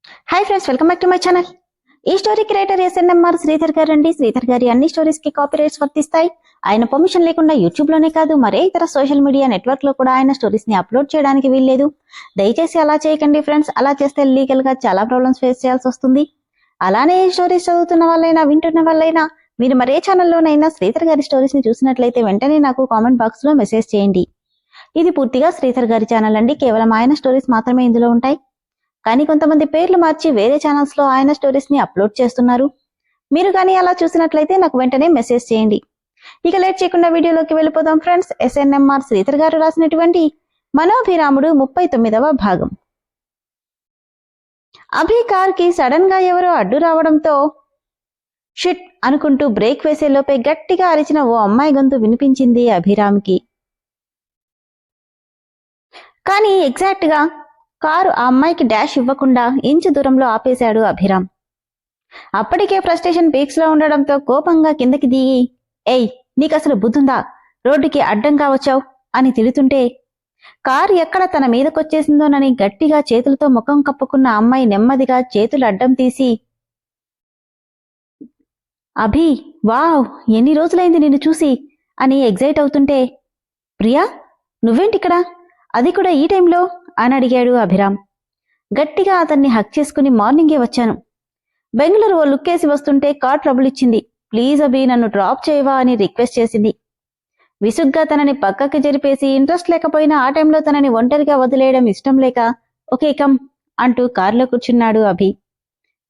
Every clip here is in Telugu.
Hi friends, welcome back to my channel. ఈ స్టోరీ క్రియేటర్ ఎస్ఎన్ఎంఆర్ శ్రీధర్ గారు అండి. శ్రీధర్ గారి అన్ని స్టోరీస్ కి కాపీ రైట్స్ వర్తిస్తాయి. ఆయన పర్మిషన్ లేకుండా యూట్యూబ్ లోనే కాదు, మరే ఇతర సోషల్ మీడియా నెట్వర్క్ లో కూడా ఆయన స్టోరీస్ ని అప్లోడ్ చేయడానికి వీల్లేదు. దయచేసి అలా చేయకండి ఫ్రెండ్స్. అలా చేస్తే లీగల్ గా చాలా ప్రాబ్లమ్స్ ఫేస్ చేయాల్సి వస్తుంది. అలానే ఈ స్టోరీస్ చదువుతున్న వాళ్ళైనా వింటున్న వాళ్ళైనా మీరు మరే ఛానల్లోనైనా శ్రీధర్ గారి స్టోరీస్ ని చూసినట్లయితే వెంటనే నాకు కామెంట్ బాక్స్ లో మెసేజ్ చేయండి. ఇది పూర్తిగా శ్రీధర్ గారి ఛానల్ అండి. కేవలం ఆయన స్టోరీస్ మాత్రమే ఇందులో ఉంటాయి. కానీ కొంతమంది పేర్లు మార్చి వేరే ఛానల్స్ లో ఆయన స్టోరీస్ ని అప్లోడ్ చేస్తున్నారు. మీరు కానీ అలా చూసినట్లయితే నాకు వెంటనే మెసేజ్ చేయండి. ఇక లేట్ చేయకుండా వీడియోలోకి వెళ్ళిపోదాం ఫ్రెండ్స్. ఎస్ఎన్ఎంఆర్ శ్రీధర్ గారు రాసినటువంటి మనోభిరాముడు 39వ భాగం. అభి కార్ కి సడన్ గా ఎవరో అడ్డు రావడంతో షిట్ అనుకుంటూ బ్రేక్ వేసే లోపే గట్టిగా అరిచిన ఓ అమ్మాయి గొంతు వినిపించింది అభిరామ్కి. కానీ ఎగ్జాక్ట్ గా కారు ఆ అమ్మాయికి డాష్ ఇవ్వకుండా ఇంచు దూరంలో ఆపేశాడు అభిరామ్. అప్పటికే ఫ్రస్ట్రేషన్ పీక్స్ లో ఉండడంతో కోపంగా కిందకి దిగి, ఏయ్ నీకసలు బుద్ధుందా, రోడ్డుకి అడ్డంగా వచ్చావు అని తిడుతుంటే కారు ఎక్కడ తన మీదకొచ్చేసిందోనని గట్టిగా చేతులతో ముఖం కప్పుకున్న అమ్మాయి నెమ్మదిగా చేతులు అడ్డం తీసి, అభి వావ్ ఎన్ని రోజులైంది నిన్ను చూసి అని ఎగ్జైట్ అవుతుంటే, ప్రియా నువ్వేంటిక్కడ, అది కూడా ఈ టైంలో అని అడిగాడు అభిరామ్. గట్టిగా అతన్ని హక్ చేసుకుని, మార్నింగే వచ్చాను. బెంగళూరు ఓ లుక్కేసి వస్తుంటే కార్ ట్రబుల్ ఇచ్చింది. ప్లీజ్ అభి నన్ను డ్రాప్ చేయవా అని రిక్వెస్ట్ చేసింది. విసుగ్గా తనని పక్కకి జరిపేసి ఇంట్రెస్ట్ లేకపోయినా ఆ టైంలో తనని ఒంటరిగా వదిలేయడం ఇష్టం లేక, ఓకే కమ్ అంటూ కారులో కూర్చున్నాడు అభి.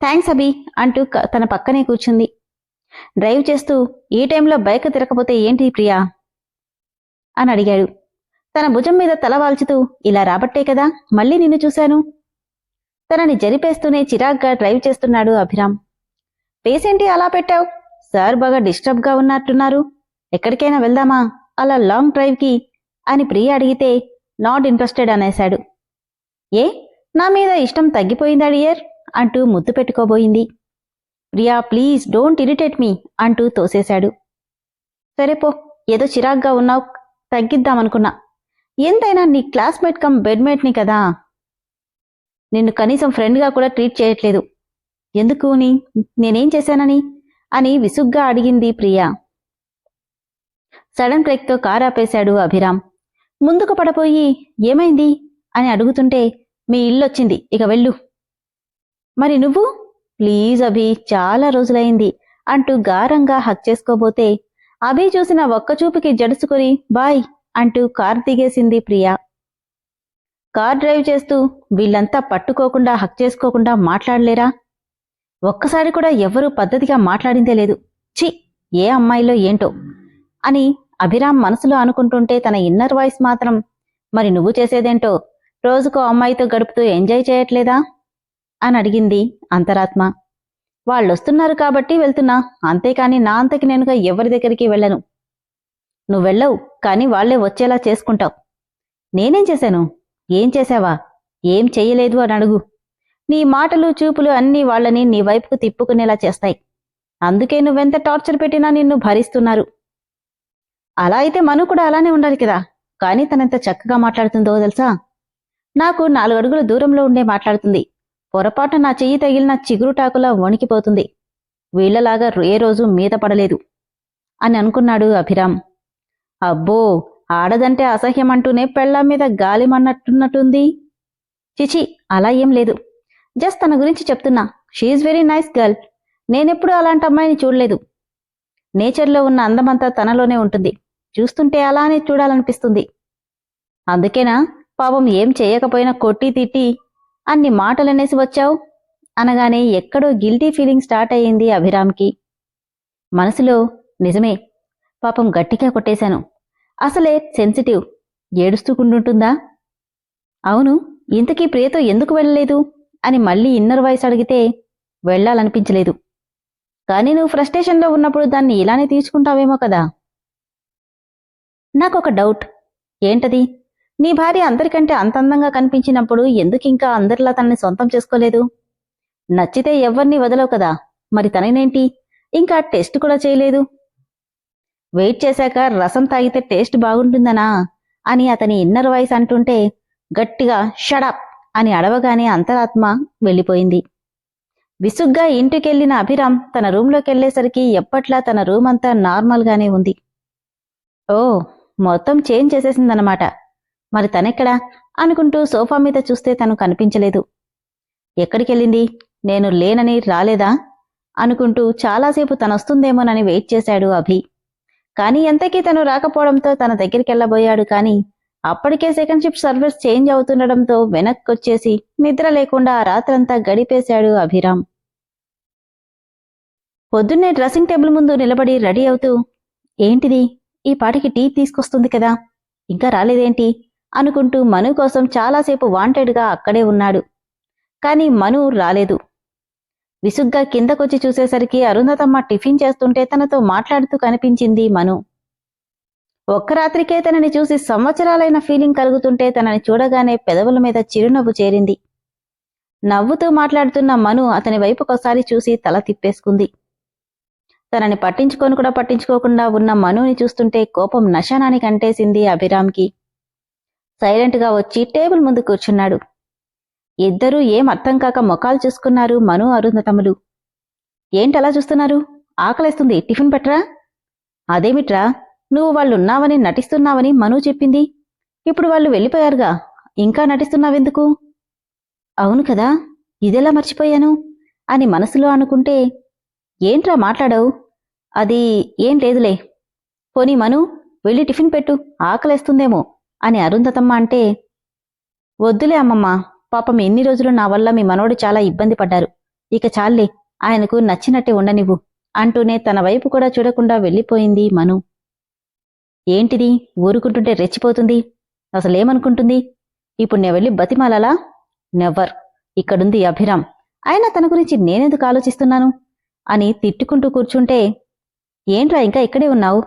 థ్యాంక్స్ అభి అంటూ తన పక్కనే కూర్చుంది. డ్రైవ్ చేస్తూ, ఈ టైంలో బైక్ తిరగకపోతే ఏంటి ప్రియా అని అడిగాడు. తన భుజం మీద తల వాల్చుతూ, ఇలా రాబట్టే కదా మళ్ళీ నిన్ను చూశాను. తనని జరిపేస్తూనే చిరాగ్గా డ్రైవ్ చేస్తున్నాడు అభిరామ్. పేసేంటి అలా పెట్టావు, సార్ బాగా డిస్టర్బ్ గా ఉన్నట్టున్నారు, ఎక్కడికైనా వెళ్దామా అలా లాంగ్ డ్రైవ్ కి అని ప్రియ అడిగితే నాట్ ఇంట్రెస్టెడ్ అనేశాడు. ఏ నా మీద ఇష్టం తగ్గిపోయిందా డియర్ అంటూ ముద్దు పెట్టుకోబోయింది. Priya please don't irritate me అంటూ తోసేశాడు. సరేపో, ఏదో చిరాగ్గా ఉన్నావు, తగ్గిద్దామనుకున్నా. ఎంతైనా నీ క్లాస్మేట్ కమ్ బెడ్మేట్ని కదా, నిన్ను కనీసం ఫ్రెండ్గా కూడా ట్రీట్ చేయట్లేదు. ఎందుకు నేనేం చేశానని అని విసుగ్గా అడిగింది ప్రియా. సడన్ బ్రేక్తో కారు ఆపేశాడు అభిరామ్. ముందుకు పడపోయి, ఏమైంది అని అడుగుతుంటే, మీ ఇల్లొచ్చింది, ఇక వెళ్ళు. మరి నువ్వు, ప్లీజ్ అభి చాలా రోజులైంది అంటూ గారంగా హక్ చేసుకోబోతే అభి చూసిన ఒక్కచూపుకి జడుసుకుని బాయ్ అంటూ కార్ దిగేసింది ప్రియా. కార్ డ్రైవ్ చేస్తూ, వీళ్ళంతా పట్టుకోకుండా హక్ చేసుకోకుండా మాట్లాడలేరా, ఒక్కసారి కూడా ఎవ్వరూ పద్ధతిగా మాట్లాడిందే లేదు, ఛీ ఏ అమ్మాయిలో ఏంటో అని అభిరామ్ మనసులో అనుకుంటుంటే తన ఇన్నర్ వాయిస్ మాత్రం, మరి నువ్వు చేసేదేంటో, రోజుకో అమ్మాయితో గడుపుతూ ఎంజాయ్ చేయట్లేదా అని అడిగింది అంతరాత్మ. వాళ్ళొస్తున్నారు కాబట్టి వెళ్తున్నా, అంతేకాని నా అంతకి నేనుగా ఎవరి దగ్గరికి వెళ్ళను. నువ్వెళ్ళవు, కానీ వాళ్లే వచ్చేలా చేసుకుంటావు. నేనేం చేశాను, ఏం చేశావా, ఏం చెయ్యలేదు అని అడుగు. నీ మాటలు చూపులు అన్నీ వాళ్లని నీ వైపుకు తిప్పుకునేలా చేస్తాయి. అందుకే నువ్వెంత టార్చర్ పెట్టినా నిన్ను భరిస్తున్నారు. అలా అయితే మను కూడా అలానే ఉండాలి కదా. కానీ తనెంత చక్కగా మాట్లాడుతుందో తెలుసా, నాకు 4 అడుగుల దూరంలో ఉండే మాట్లాడుతుంది. పొరపాటు నా చెయ్యి తగిలిన చిగురుటాకులా వణికిపోతుంది. వీళ్లలాగా ఏ రోజు మీద పడలేదు అని అనుకున్నాడు అభిరామ్. అబ్బో, ఆడదంటే అసహ్యమంటూనే పెళ్ళాం మీద గాలిమన్నట్టున్నట్టుంది. చిచి అలా ఏం లేదు, జస్ట్ తన గురించి చెప్తున్నా. She's very nice girl. నేనెప్పుడూ అలాంటి అమ్మాయిని చూడలేదు. నేచర్లో ఉన్న అందమంతా తనలోనే ఉంటుంది. చూస్తుంటే అలానే చూడాలనిపిస్తుంది. అందుకేనా పాపం ఏం చేయకపోయినా కొట్టి తిట్టి అన్ని మాటలనేసి వచ్చావు అనగానే ఎక్కడో గిల్టీ ఫీలింగ్ స్టార్ట్ అయ్యింది అభిరామ్కి. మనసులో, నిజమే పాపం గట్టిగా కొట్టేశాను, అసలే సెన్సిటివ్, ఏడుస్తూకుంటుంటుందా. అవును, ఇంతకీ ప్రియతో ఎందుకు వెళ్ళలేదు అని మళ్ళీ ఇన్నర్ వాయిస్ అడిగితే వెళ్లాలనిపించలేదు. కానీ నువ్వు ఫ్రస్ట్రేషన్లో ఉన్నప్పుడు దాన్ని ఇలానే తీర్చుకుంటావేమో కదా. నాకొక డౌట్. ఏంటది, నీ భార్య అందరికంటే అంత అందంగా కనిపించినప్పుడు ఎందుకింకా అందరిలా తనని సొంతం చేసుకోలేదు. నచ్చితే ఎవ్వర్నీ వదలవు కదా, మరి తననేంటి ఇంకా టెస్ట్ కూడా చేయలేదు. వెయిట్ చేశాక రసం తాగితే టేస్ట్ బాగుంటుందనా అని అతని ఇన్నర్ వాయిస్ అంటుంటే గట్టిగా షడప్ అని అడవగానే అంతరాత్మ వెళ్ళిపోయింది. విసుగ్గా ఇంటికెళ్లిన అభిరామ్ తన రూంలోకెళ్లేసరికి ఎప్పట్లా తన రూమ్ అంతా నార్మల్గానే ఉంది. ఓ, మొత్తం చేంజ్ చేసేసిందన్నమాట. మరి తనెక్కడా అనుకుంటూ సోఫా మీద చూస్తే తను కనిపించలేదు. ఎక్కడికెళ్ళింది, నేను లేనని రాలేదా అనుకుంటూ చాలాసేపు తనొస్తుందేమోనని వెయిట్ చేశాడు అభి. కానీ ఎంతకీ తను రాకపోవడంతో తన దగ్గరికెళ్లబోయాడు. కానీ అప్పటికే సెకండ్ షిఫ్ట్ సర్వీస్ చేంజ్ అవుతుండడంతో వెనక్కొచ్చేసి నిద్ర లేకుండా ఆ రాత్రంతా గడిపేశాడు అభిరామ్. పొద్దున్నే డ్రెస్సింగ్ టేబుల్ ముందు నిలబడి రెడీ అవుతూ, ఏంటిది, ఈ పాటికి టీ తీసుకొస్తుంది కదా, ఇంకా రాలేదేంటి అనుకుంటూ మను కోసం చాలాసేపు వాంటెడ్గా అక్కడే ఉన్నాడు. కాని మను రాలేదు. విసుగ్గా కిందకొచ్చి చూసేసరికి అరుంధతమ్మ టిఫిన్ చేస్తుంటే తనతో మాట్లాడుతూ కనిపించింది మను. ఒక్క రాత్రికే తనని చూసి సంవత్సరాలైన ఫీలింగ్ కలుగుతుంటే తనని చూడగానే పెదవుల మీద చిరునవ్వు చేరింది. నవ్వుతూ మాట్లాడుతున్న మను అతని వైపుకొసారి చూసి తల తిప్పేసుకుంది. తనని పట్టించుకొని కూడా పట్టించుకోకుండా ఉన్న మనుని చూస్తుంటే కోపం నశానానికి అంటేసింది అభిరామ్కి. సైలెంట్గా వచ్చి టేబుల్ ముందు కూర్చున్నాడు. ఇద్దరూ ఏం అర్థం కాక మొఖాలు చూసుకున్నారు మను అరుంధతములు. ఏంటలా చూస్తున్నారు, ఆకలేస్తుంది, టిఫిన్ పెట్టరా. అదేమిట్రా, నువ్వు వాళ్ళున్నావని నటిస్తున్నావని మను చెప్పింది. ఇప్పుడు వాళ్ళు వెళ్ళిపోయారుగా, ఇంకా నటిస్తున్నావెందుకు. అవును కదా, ఇదెలా మర్చిపోయాను అని మనసులో అనుకుంటే, ఏంట్రా మాట్లాడావు, అది ఏం లేదులే. పోనీ మను, వెళ్ళి టిఫిన్ పెట్టు, ఆకలేస్తుందేమో అని అరుంధతమ్మ అంటే, వద్దులే అమ్మమ్మ, పాపం ఎన్ని రోజులు నా వల్ల మీ మనోడు చాలా ఇబ్బంది పడ్డారు, ఇక చాలే, ఆయనకు నచ్చినట్టే ఉండనివ్వు అంటూనే తన వైపు కూడా చూడకుండా వెళ్ళిపోయింది మను. ఏంటిది, ఊరుకుంటుంటే రెచ్చిపోతుంది, అసలేమనుకుంటుంది, ఇప్పుడు నేను వెళ్ళి బతిమాలలా. నెవ్వర్, ఇక్కడుంది అభిరామ్, అయినా తన గురించి నేనెందుకు ఆలోచిస్తున్నాను అని తిట్టుకుంటూ కూర్చుంటే, ఏంట్రా ఇంకా ఇక్కడే ఉన్నావు,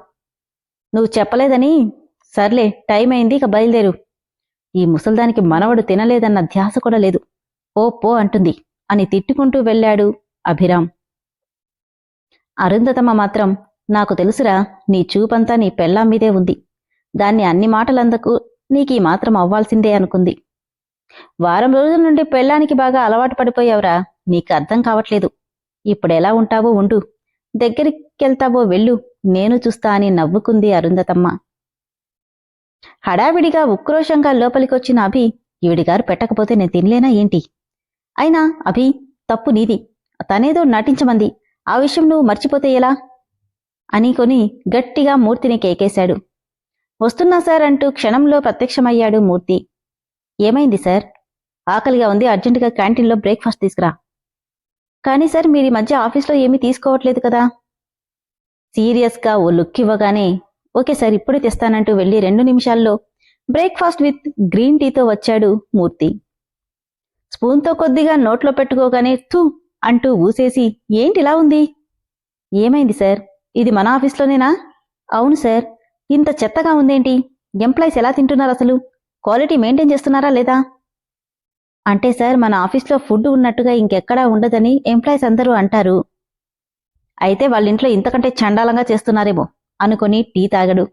నువ్వు చెప్పలేదని. సర్లే, టైం అయింది, ఇక బయలుదేరు. ఈ ముసల్దానికి మనవడు తినలేదన్న ధ్యాస కూడా లేదు, ఓ పో అంటుంది అని తిట్టుకుంటూ వెళ్ళాడు అభిరామ్. అరుంధతమ్మ మాత్రం, నాకు తెలుసురా, నీ చూపంతా నీ పెళ్ళాం మీదే ఉంది, దాన్ని అన్ని మాటలందుకు నీకీ మాత్రం అవ్వాల్సిందే అనుకుంది. వారం రోజుల నుండి పెళ్ళానికి బాగా అలవాటు పడిపోయావురా, నీకు అర్థం కావట్లేదు. ఇప్పుడెలా ఉంటావో ఉండు, దగ్గరికెళ్తావో వెళ్ళు, నేను చూస్తా అని నవ్వుకుంది అరుంధతమ్మ. హడావిడిగా ఉక్రోషంగా లోపలికొచ్చిన అభి, ఈవిడిగారు పెట్టకపోతే నేను తినలేనా ఏంటి, అయినా అభి, తప్పు నీది, తనేదో నటించమంది, ఆ విషయం నువ్వు మర్చిపోతే ఎలా అనికొని గట్టిగా మూర్తిని కేకేశాడు. వస్తున్నా సార్ అంటూ క్షణంలో ప్రత్యక్షమయ్యాడు మూర్తి. ఏమైంది సార్, ఆకలిగా ఉంది, అర్జెంటుగా క్యాంటీన్లో బ్రేక్ఫాస్ట్ తీసుకురా. కానీ సార్, మీరు ఈ మధ్య ఆఫీస్లో ఏమీ తీసుకోవట్లేదు కదా. సీరియస్గా ఓ లుక్ ఇవ్వగానే, ఓకే సార్, ఇప్పుడే తెస్తానంటూ వెళ్లి 2 నిమిషాల్లో బ్రేక్ఫాస్ట్ విత్ గ్రీన్ టీతో వచ్చాడు మూర్తి. స్పూన్తో కొద్దిగా నోట్లో పెట్టుకోగానే థూ అంటూ ఊసేసి, ఏంటిలా ఉంది. ఏమైంది సార్, ఇది మన ఆఫీస్లోనేనా. అవును సార్, ఇంత చెత్తగా ఉందేంటి, ఎంప్లాయీస్ ఎలా తింటున్నారు, అసలు క్వాలిటీ మెయింటైన్ చేస్తున్నారా లేదా. అంటే సార్, మన ఆఫీస్లో ఫుడ్ ఉన్నట్టుగా ఇంకెక్కడా ఉండదని ఎంప్లాయీస్ అందరూ అంటారు. అయితే వాళ్ళింట్లో ఇంతకంటే చండాలంగా చేస్తున్నారేమో అనుకుని టీ తాగడు.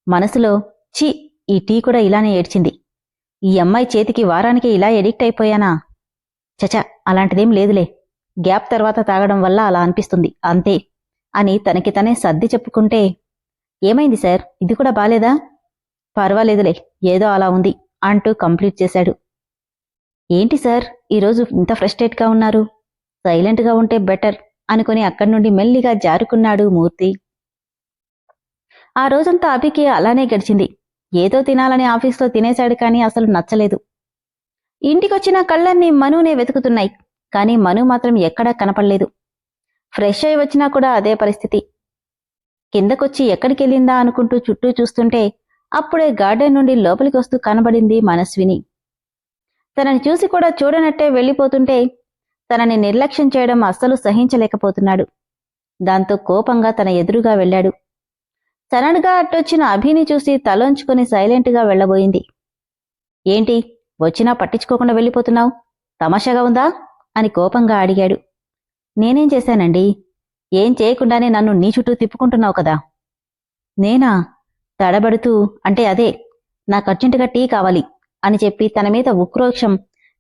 మనసులో, ఛీ, ఈ టీ కూడా ఇలానే ఏడ్చింది, ఈ అమ్మాయి చేతికి వారానికి ఇలా ఎడిక్ట్ అయిపోయానా. చచ, అలాంటిదేం లేదులే, గ్యాప్ తర్వాత తాగడం వల్ల అలా అనిపిస్తుంది అంతే అని తనకి తనే సర్ది చెప్పుకుంటే, ఏమైంది సార్, ఇది కూడా బాలేదా. పర్వాలేదులే, ఏదో అలా ఉంది అంటూ కంప్లీట్ చేశాడు. ఏంటి సార్, ఈరోజు ఇంత ఫ్రస్ట్రేట్గా ఉన్నారు, సైలెంట్గా ఉంటే బెటర్ అనుకుని అక్కడి నుండి మెల్లిగా జారుకున్నాడు మూర్తి. ఆ రోజంతా అభికి అలానే గడిచింది. ఏదో తినాలని ఆఫీస్లో తినేశాడు, కానీ అసలు నచ్చలేదు. ఇంటికొచ్చిన కళ్ళన్నీ మనునే వెతుకుతున్నాయి, కానీ మను మాత్రం ఎక్కడా కనపడలేదు. ఫ్రెష్ అయి వచ్చినా కూడా అదే పరిస్థితి. కిందకొచ్చి ఎక్కడికెళ్ళిందా అనుకుంటూ చుట్టూ చూస్తుంటే అప్పుడే గార్డెన్ నుండి లోపలికొస్తూ కనబడింది మనస్విని. తనని చూసి కూడా చూడనట్టే వెళ్ళిపోతుంటే తనని నిర్లక్ష్యం చేయడం అస్సలు సహించలేకపోతున్నాడు. దాంతో కోపంగా తన ఎదురుగా వెళ్ళాడు. సడన్గా అట్టొచ్చిన అభిని చూసి తలోంచుకొని సైలెంట్గా వెళ్లబోయింది. ఏంటి, వచ్చినా పట్టించుకోకుండా వెళ్ళిపోతున్నావు, తమాషాగా ఉందా అని కోపంగా అడిగాడు. నేనేం చేశానండి, ఏం చేయకుండానే నన్ను నీ చుట్టూ తిప్పుకుంటున్నావు కదా. నేనా, తడబడుతూ, అంటే అదే, నాకు అర్జెంటుగా టీ కావాలి, అని చెప్పి తన మీద ఉక్రోషం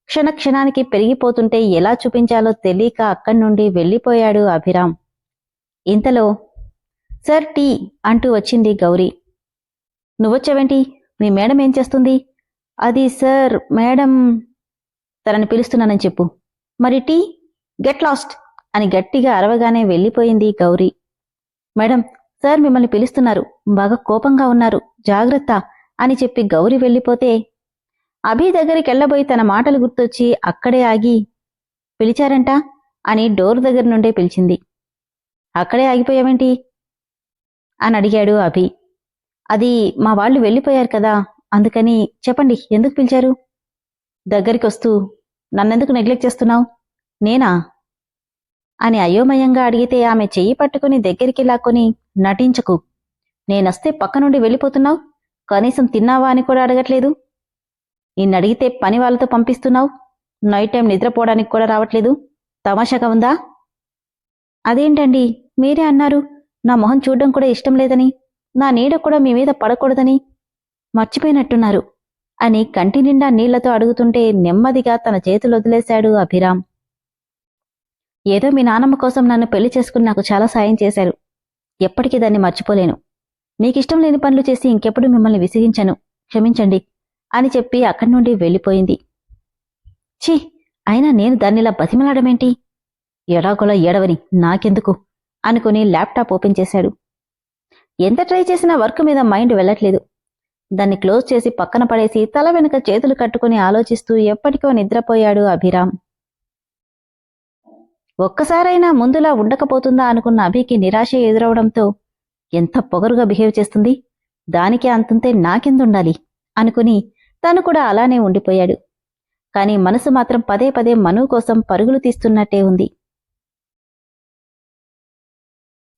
క్షణక్షణానికి పెరిగిపోతుంటే ఎలా చూపించాలో తెలియక అక్కడి నుండి వెళ్ళిపోయాడు అభిరామ్. ఇంతలో సర్ టీ అంటూ వచ్చింది గౌరీ. నువ్వొచ్చావేంటి? మీ మేడం ఏం చేస్తుంది? అది సార్ మేడం తనని పిలుస్తున్నానని చెప్పు. మరి టీ? గెట్ లాస్ట్ అని గట్టిగా అరవగానే వెళ్ళిపోయింది గౌరీ. మేడం, సార్ మిమ్మల్ని పిలుస్తున్నారు, బాగా కోపంగా ఉన్నారు, జాగ్రత్త అని చెప్పి గౌరీ వెళ్ళిపోతే అభి దగ్గరికెళ్లబోయి తన మాటలు గుర్తొచ్చి అక్కడే ఆగి, పిలిచారంట అని డోర్ దగ్గర నుండే పిలిచింది. అక్కడే ఆగిపోయావేంటి అని అడిగాడు అభి. అది మా వాళ్ళు వెళ్ళిపోయారు కదా, అందుకని. చెప్పండి, ఎందుకు పిలిచారు? దగ్గరికొస్తూ నన్నెందుకు నెగ్లెక్ట్ చేస్తున్నావు? నేనా అని అయోమయంగా అడిగితే ఆమె చెయ్యి పట్టుకుని దగ్గరికి లాక్కొని, నటించకు, నేనొస్తే పక్క నుండి వెళ్ళిపోతున్నావు, కనీసం తిన్నావా అని కూడా అడగట్లేదు, నిన్నడిగితే పని వాళ్ళతో పంపిస్తున్నావు, నైట్ టైం నిద్రపోవడానికి కూడా రావట్లేదు, తమాషాగా ఉందా? అదేంటండి, మీరే అన్నారు నా మొహం చూడ్డం కూడా ఇష్టం లేదని, నా నీడ కూడా మీ మీద పడకూడదని, మర్చిపోయినట్టున్నారు అని కంటి నిండా నీళ్లతో అడుగుతుంటే నెమ్మదిగా తన చేతులు వదిలేశాడు అభిరామ్. ఏదో మీ నానమ్మ కోసం నన్ను పెళ్లి చేసుకుని నాకు చాలా సాయం చేశారు, ఎప్పటికీ దాన్ని మర్చిపోలేను, నీకిష్టం లేని పనులు చేసి ఇంకెప్పుడు మిమ్మల్ని విసిగించను, క్షమించండి అని చెప్పి అక్కడి నుండి వెళ్ళిపోయింది. ఛీ, అయినా నేను దాన్నిలా బతిమలాడమేంటి? ఎడాగోలా ఏడవని నాకెందుకు అనుకుని ల్యాప్టాప్ ఓపెన్ చేశాడు. ఎంత ట్రై చేసినా వర్క్ మీద మైండ్ వెళ్లట్లేదు. దాన్ని క్లోజ్ చేసి పక్కన పడేసి తల వెనుక చేతులు కట్టుకుని ఆలోచిస్తూ ఎప్పటికో నిద్రపోయాడు అభిరామ్. ఒక్కసారైనా ముందులా ఉండకపోతుందా అనుకున్న అభికి నిరాశ ఎదురవడంతో ఎంత పొగరుగా బిహేవ్ చేస్తుంది, దానికే అంతుంటే నాకెందుండాలి అనుకుని తను కూడా అలానే ఉండిపోయాడు. కాని మనసు మాత్రం పదే పదే మను కోసం పరుగులు తీస్తున్నట్టే ఉంది.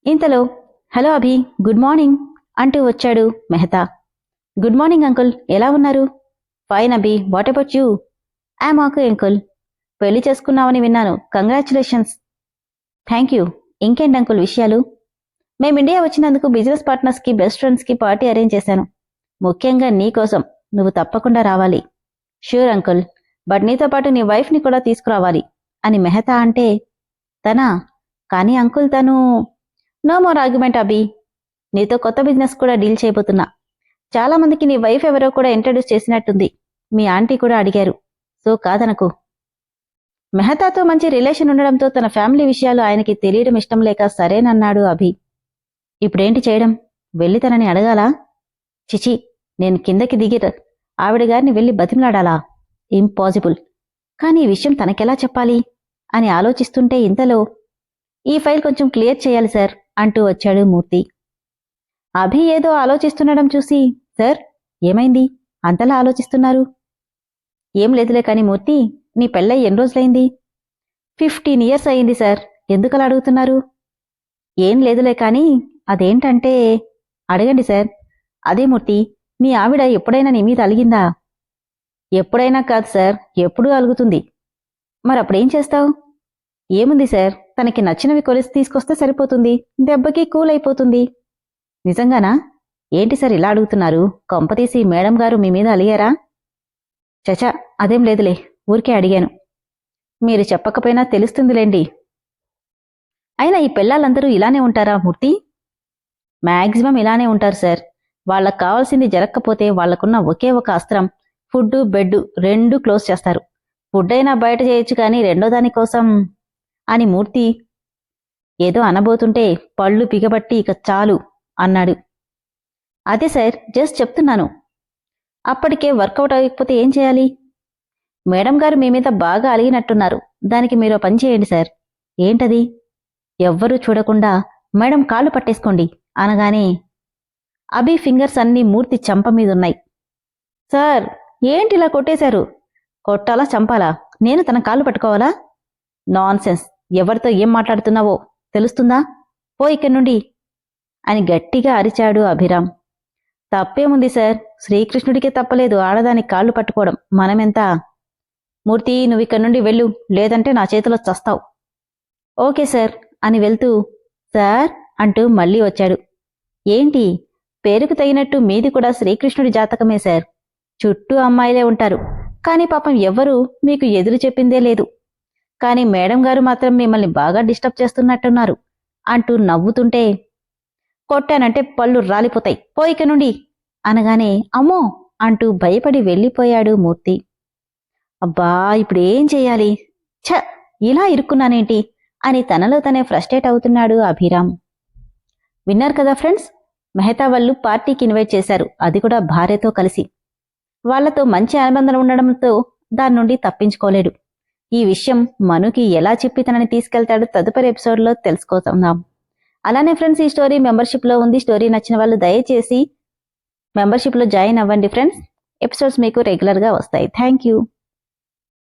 ఇంతలో హలో అభి, గుడ్ మార్నింగ్ అంటూ వచ్చాడు మెహతా. గుడ్ మార్నింగ్ అంకుల్, ఎలా ఉన్నారు? Fine Abhi, what about you? I'm okay uncle. పెళ్లి చేసుకున్నావని విన్నాను, కంగ్రాచ్యులేషన్స్. Thank you. ఇంకేంటి అంకుల్ విషయాలు? మేం ఇండియా వచ్చినందుకు బిజినెస్ పార్ట్నర్స్కి బెస్ట్ ఫ్రెండ్స్కి పార్టీ అరేంజ్ చేశాను, ముఖ్యంగా నీకోసం, నువ్వు తప్పకుండా రావాలి. ష్యూర్ అంకుల్, బట్ నీతో పాటు నీ వైఫ్ని కూడా తీసుకురావాలి అని మెహతా అంటే, తనా? కానీ అంకుల్ తను. నో మోర్ ఆర్గ్యుమెంట్ అభి, నీతో కొత్త బిజినెస్ కూడా డీల్ చేయబోతున్నా. చాలా మందికి నీ వైఫ్ ఎవరో కూడా ఇంట్రడ్యూస్ చేసినట్టుంది, మీ ఆంటీ కూడా అడిగారు, సో కాదనకు. మెహతాతో మంచి రిలేషన్ ఉండడంతో తన ఫ్యామిలీ విషయాలు ఆయనకి తెలియడం ఇష్టం లేక సరేనన్నాడు అభి. ఇప్పుడేంటి చేయడం? వెళ్ళి తనని అడగాలా? చిచి, నేను కిందకి దిగి ఆవిడగారిని వెళ్ళి బతిమలాడాలా? ఇంపాసిబుల్. కానీ ఈ విషయం తనకెలా చెప్పాలి అని ఆలోచిస్తుంటే ఇంతలో, ఈ ఫైల్ కొంచెం క్లియర్ చేయాలి సార్ అంటూ వచ్చాడు మూర్తి. అభి ఏదో ఆలోచిస్తుండడం చూసి, సార్ ఏమైంది అంతలా ఆలోచిస్తున్నారు? ఏం లేదులే కాని మూర్తి, నీ పెళ్ళై ఎన్ని రోజులైంది? 15 years అయింది సార్, ఎందుకలా అడుగుతున్నారు? ఏం లేదులే కాని అదేంటంటే. అడగండి సార్. అదే మూర్తి, మీ ఆవిడ ఎప్పుడైనా నీ మీద అలిగిందా? ఎప్పుడైనా కాదు సార్, ఎప్పుడూ అలుగుతుంది. మరప్పుడేం చేస్తావు? ఏముంది సార్, తనకి నచ్చినవి కొలిసి తీసుకొస్తే సరిపోతుంది, దెబ్బకి కూల్ అయిపోతుంది. నిజంగానా? ఏంటి సార్ ఇలా అడుగుతున్నారు? కొంపతీసి మేడం గారు మీ మీద అలిగారా? చచా, అదేం లేదులే, ఊరికే అడిగాను. మీరు చెప్పకపోయినా తెలుస్తుందిలేండి. అయినా ఈ పెళ్ళాలందరూ ఇలానే ఉంటారా మూర్తి? మ్యాక్సిమం ఇలానే ఉంటారు సార్. వాళ్లకు కావాల్సింది జరగకపోతే వాళ్లకున్న ఒకే ఒక అస్త్రం ఫుడ్డు, బెడ్డు రెండూ క్లోజ్ చేస్తారు. ఫుడ్ అయినా బయట చేయొచ్చు కానీ రెండో దానికోసం అని మూర్తి ఏదో అనబోతుంటే పళ్ళు పిగబట్టి ఇక చాలు అన్నాడు. అదే సార్, జస్ట్ చెప్తున్నాను. అప్పటికే వర్కౌట్ అవ్వకపోతే ఏం చేయాలి? మేడం గారు మీ మీద బాగా అలిగినట్టున్నారు, దానికి మీరు పని చేయండి సార్. ఏంటది? ఎవ్వరూ చూడకుండా మేడం కాళ్ళు పట్టేసుకోండి అనగానే అభి ఫింగర్స్ అన్నీ మూర్తి చంప మీదున్నాయి. సార్, ఏంటిలా కొట్టేశారు? కొట్టాలా చంపాలా? నేను తన కాళ్ళు పట్టుకోవాలా? నాన్సెన్స్, ఎవరితో ఏం మాట్లాడుతున్నావో తెలుస్తుందా? పో ఇక్కడి నుండి అని గట్టిగా అరిచాడు అభిరామ్. తప్పేముంది సార్, శ్రీకృష్ణుడికే తప్పలేదు ఆడదానికి కాళ్ళు పట్టుకోవడం, మనమెంత? మూర్తి, నువ్విక్కడి నుండి వెళ్ళు, లేదంటే నా చేతిలో చస్తావు. ఓకే సార్ అని వెళ్తూ, సార్ అంటూ మళ్ళీ వచ్చాడు. ఏంటి, పేరుకు తగినట్టు మీది కూడా శ్రీకృష్ణుడి జాతకమే సార్. చుట్టూ అమ్మాయిలే ఉంటారు, కానీ పాపం ఎవ్వరూ మీకు ఎదురు చెప్పిందే లేదు. కానీ మేడం గారు మాత్రం మిమ్మల్ని బాగా డిస్టర్బ్ చేస్తున్నట్టున్నారు అంటూ నవ్వుతుంటే, కొట్టానంటే పళ్ళు రాలిపోతాయి, పోయిక నుండి అనగానే అమ్మో అంటూ భయపడి వెళ్ళిపోయాడు మూర్తి. అబ్బా ఇప్పుడేం చెయ్యాలి, ఛ ఇలా ఇరుక్కున్నానేంటి అని తనలో తనే ఫ్రస్ట్రేట్ అవుతున్నాడు అభిరామ్. విన్నారు కదా ఫ్రెండ్స్, మెహతా వాళ్ళు పార్టీకి ఇన్వైట్ చేశారు, అది కూడా భార్యతో కలిసి. వాళ్లతో మంచి అనుబంధం ఉండడంతో దాని నుండి తప్పించుకోలేడు. ఈ విషయం మనుకి ఎలా చెప్పి తనని తీసుకెళ్తాడో తదుపరి ఎపిసోడ్లో తెలుసుకోతున్నాం. అలానే ఫ్రెండ్స్, ఈ స్టోరీ మెంబర్షిప్లో ఉంది. స్టోరీ నచ్చిన వాళ్ళు దయచేసి మెంబర్షిప్లో జాయిన్ అవ్వండి ఫ్రెండ్స్. ఎపిసోడ్స్ మీకు రెగ్యులర్గా వస్తాయి. Thank you.